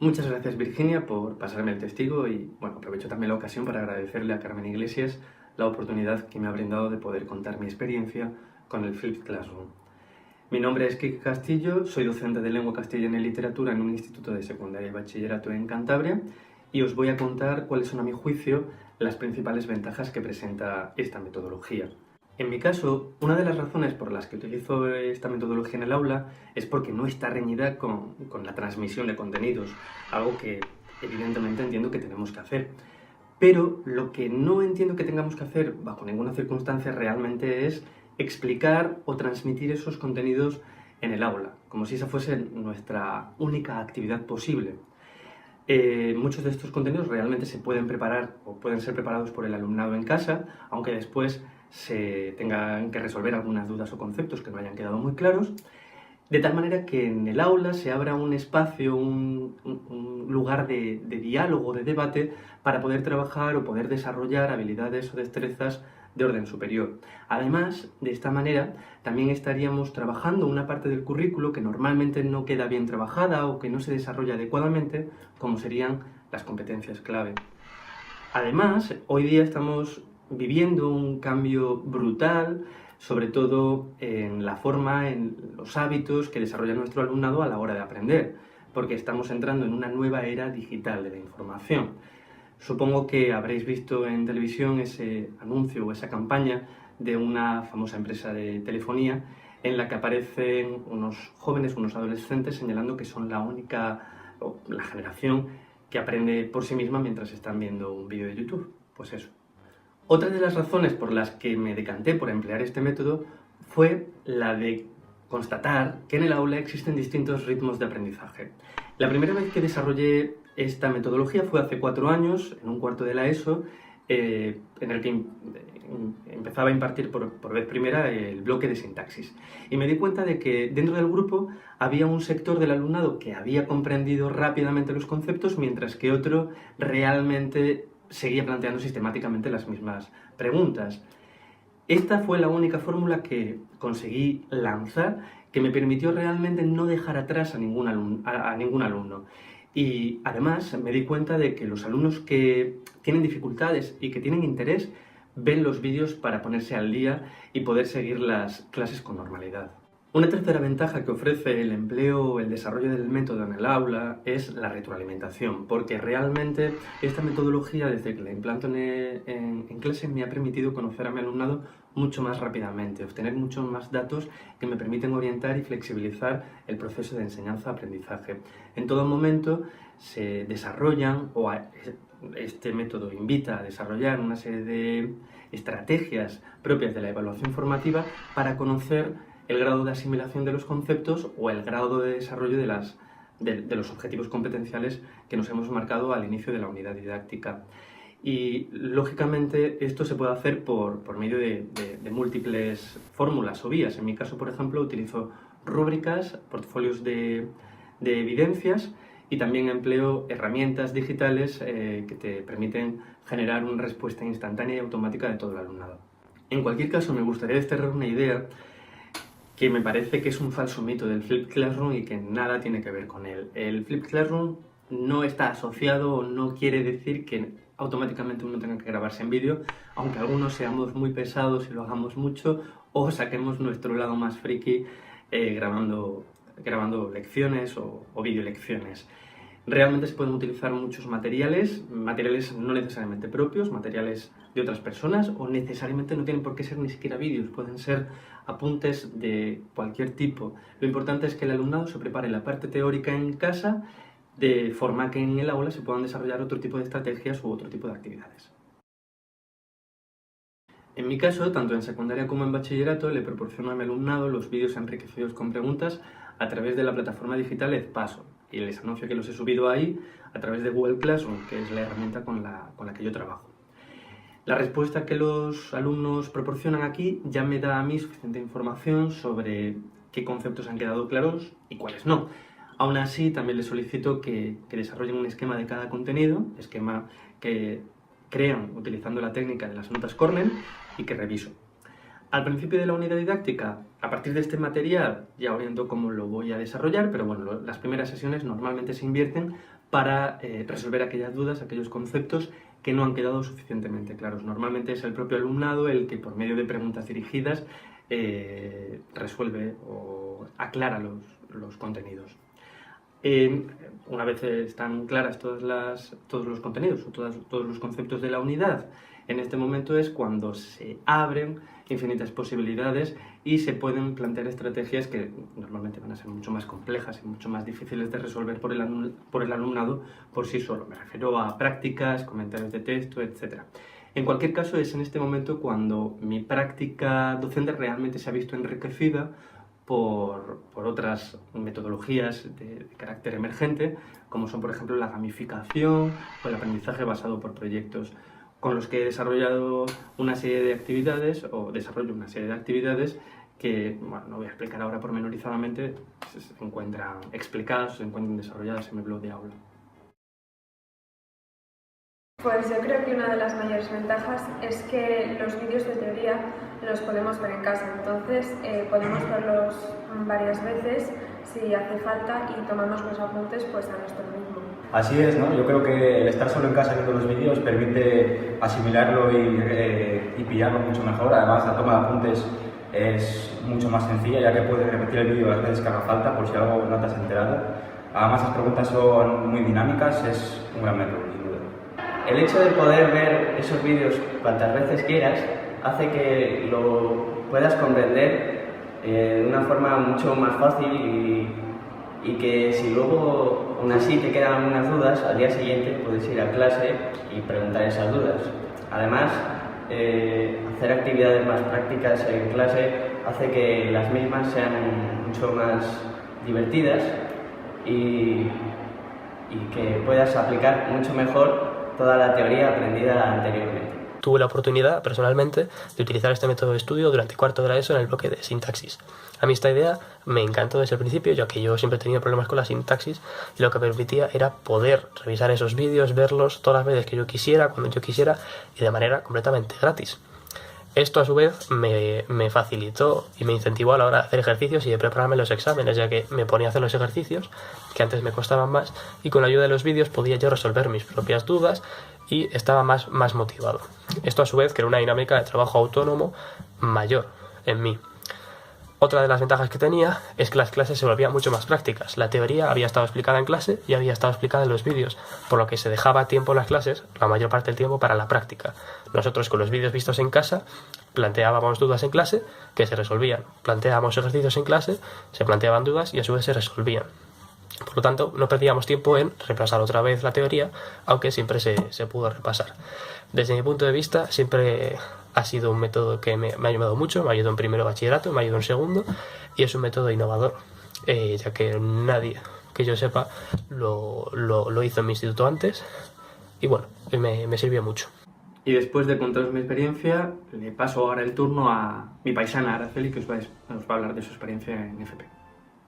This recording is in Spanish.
Muchas gracias, Virginia, por pasarme el testigo y bueno, aprovecho también la ocasión para agradecerle a Carmen Iglesias la oportunidad que me ha brindado de poder contar mi experiencia con el Flipped Classroom. Mi nombre es Kike Castillo, soy docente de lengua castellana y literatura en un instituto de secundaria y bachillerato en Cantabria y os voy a contar cuáles son, a mi juicio, las principales ventajas que presenta esta metodología. En mi caso, una de las razones por las que utilizo esta metodología en el aula es porque no está reñida con la transmisión de contenidos, algo que evidentemente entiendo que tenemos que hacer. Pero lo que no entiendo que tengamos que hacer bajo ninguna circunstancia realmente es explicar o transmitir esos contenidos en el aula, como si esa fuese nuestra única actividad posible. Muchos de estos contenidos realmente se pueden preparar o pueden ser preparados por el alumnado en casa, aunque después se tengan que resolver algunas dudas o conceptos que no hayan quedado muy claros, de tal manera que en el aula se abra un espacio, un lugar de diálogo, de debate, para poder trabajar o poder desarrollar habilidades o destrezas de orden superior. Además, de esta manera, también estaríamos trabajando una parte del currículo que normalmente no queda bien trabajada o que no se desarrolla adecuadamente, como serían las competencias clave. Además, hoy día estamos viviendo un cambio brutal, sobre todo en la forma, en los hábitos que desarrolla nuestro alumnado a la hora de aprender, porque estamos entrando en una nueva era digital de la información. Supongo que habréis visto en televisión ese anuncio o esa campaña de una famosa empresa de telefonía en la que aparecen unos jóvenes, unos adolescentes señalando que son la única, o la generación que aprende por sí misma mientras están viendo un vídeo de YouTube. Pues eso. Otra de las razones por las que me decanté por emplear este método fue la de constatar que en el aula existen distintos ritmos de aprendizaje. La primera vez que desarrollé esta metodología fue hace 4 años, en un cuarto de la ESO, en el que empezaba a impartir por vez primera el bloque de sintaxis. Y me di cuenta de que dentro del grupo había un sector del alumnado que había comprendido rápidamente los conceptos, mientras que otro realmente seguía planteando sistemáticamente las mismas preguntas. Esta fue la única fórmula que conseguí lanzar que me permitió realmente no dejar atrás a ningún alumno. Y además me di cuenta de que los alumnos que tienen dificultades y que tienen interés ven los vídeos para ponerse al día y poder seguir las clases con normalidad. Una tercera ventaja que ofrece el empleo, el desarrollo del método en el aula es la retroalimentación, porque realmente esta metodología, desde que la implanto en clase, me ha permitido conocer a mi alumnado mucho más rápidamente, obtener muchos más datos que me permiten orientar y flexibilizar el proceso de enseñanza-aprendizaje. En todo momento se desarrollan, este método invita a desarrollar una serie de estrategias propias de la evaluación formativa para conocer el grado de asimilación de los conceptos o el grado de desarrollo de los objetivos competenciales que nos hemos marcado al inicio de la unidad didáctica. Y, lógicamente, esto se puede hacer por medio de múltiples fórmulas o vías. En mi caso, por ejemplo, utilizo rúbricas, portfolios de evidencias y también empleo herramientas digitales que te permiten generar una respuesta instantánea y automática de todo el alumnado. En cualquier caso, me gustaría desterrar una idea que me parece que es un falso mito del Flipped Classroom y que nada tiene que ver con él. El Flipped Classroom no está asociado o no quiere decir que automáticamente uno tenga que grabarse en vídeo, aunque algunos seamos muy pesados y lo hagamos mucho, o saquemos nuestro lado más friki grabando lecciones o videolecciones. Realmente se pueden utilizar muchos materiales no necesariamente propios, materiales de otras personas, o necesariamente no tienen por qué ser ni siquiera vídeos, pueden ser apuntes de cualquier tipo. Lo importante es que el alumnado se prepare la parte teórica en casa, de forma que en el aula se puedan desarrollar otro tipo de estrategias u otro tipo de actividades. En mi caso, tanto en secundaria como en bachillerato, le proporciono a mi alumnado los vídeos enriquecidos con preguntas a través de la plataforma digital Edpaso, y les anuncio que los he subido ahí a través de Google Classroom, que es la herramienta con la que yo trabajo. La respuesta que los alumnos proporcionan aquí ya me da a mí suficiente información sobre qué conceptos han quedado claros y cuáles no. Aún así, también les solicito que desarrollen un esquema de cada contenido, esquema que crean utilizando la técnica de las notas Cornell y que reviso. Al principio de la unidad didáctica, a partir de este material, ya oriento cómo lo voy a desarrollar, pero bueno, las primeras sesiones normalmente se invierten para resolver aquellas dudas, aquellos conceptos que no han quedado suficientemente claros. Normalmente es el propio alumnado el que, por medio de preguntas dirigidas, resuelve o aclara los contenidos. Una vez están claras todos los contenidos o todos los conceptos de la unidad, en este momento es cuando se abren infinitas posibilidades y se pueden plantear estrategias que normalmente van a ser mucho más complejas y mucho más difíciles de resolver por el alumnado por sí solo. Me refiero a prácticas, comentarios de texto, etc. En cualquier caso, es en este momento cuando mi práctica docente realmente se ha visto enriquecida por otras metodologías de carácter emergente, como son, por ejemplo, la gamificación o el aprendizaje basado por proyectos, con los que he desarrollado una serie de actividades, o desarrollo una serie de actividades que, bueno, no voy a explicar ahora pormenorizadamente, se encuentran explicadas, se encuentran desarrolladas en mi blog de aula. Pues yo creo que una de las mayores ventajas es que los vídeos de teoría los podemos ver en casa, entonces podemos verlos varias veces si hace falta y tomamos los apuntes pues a nuestro ritmo. Así es, ¿no? Yo creo que el estar solo en casa viendo los vídeos permite asimilarlo y pillarlo mucho mejor. Además, la toma de apuntes es mucho más sencilla, ya que puedes repetir el vídeo las veces que haga falta por si algo no te has enterado. Además, las preguntas son muy dinámicas, es un gran método, sin duda. El hecho de poder ver esos vídeos cuantas veces quieras hace que lo puedas comprender de una forma mucho más fácil y que si luego aún así te quedan algunas dudas, al día siguiente puedes ir a clase y preguntar esas dudas. Además, hacer actividades más prácticas en clase hace que las mismas sean mucho más divertidas y que puedas aplicar mucho mejor toda la teoría aprendida anteriormente. Tuve la oportunidad, personalmente, de utilizar este método de estudio durante cuarto de la ESO en el bloque de sintaxis. A mí esta idea me encantó desde el principio, ya que yo siempre he tenido problemas con la sintaxis y lo que permitía era poder revisar esos vídeos, verlos todas las veces que yo quisiera, cuando yo quisiera y de manera completamente gratis. Esto a su vez me facilitó y me incentivó a la hora de hacer ejercicios y de prepararme los exámenes, ya que me ponía a hacer los ejercicios que antes me costaban más y con la ayuda de los vídeos podía yo resolver mis propias dudas y estaba más motivado. Esto a su vez creó una dinámica de trabajo autónomo mayor en mí. Otra de las ventajas que tenía es que las clases se volvían mucho más prácticas. La teoría había estado explicada en clase y había estado explicada en los vídeos, por lo que se dejaba tiempo en las clases, la mayor parte del tiempo, para la práctica. Nosotros, con los vídeos vistos en casa, planteábamos dudas en clase que se resolvían. Planteábamos ejercicios en clase, se planteaban dudas y a su vez se resolvían. Por lo tanto, no perdíamos tiempo en repasar otra vez la teoría, aunque siempre se pudo repasar. Desde mi punto de vista, siempre ha sido un método que me ha ayudado mucho, me ayudó en primero de bachillerato, me ayudó en segundo, y es un método innovador, ya que nadie, que yo sepa, lo hizo en mi instituto antes, y bueno, me sirvió mucho. Y después de contaros mi experiencia, le paso ahora el turno a mi paisana Araceli, que os va a hablar de su experiencia en FP.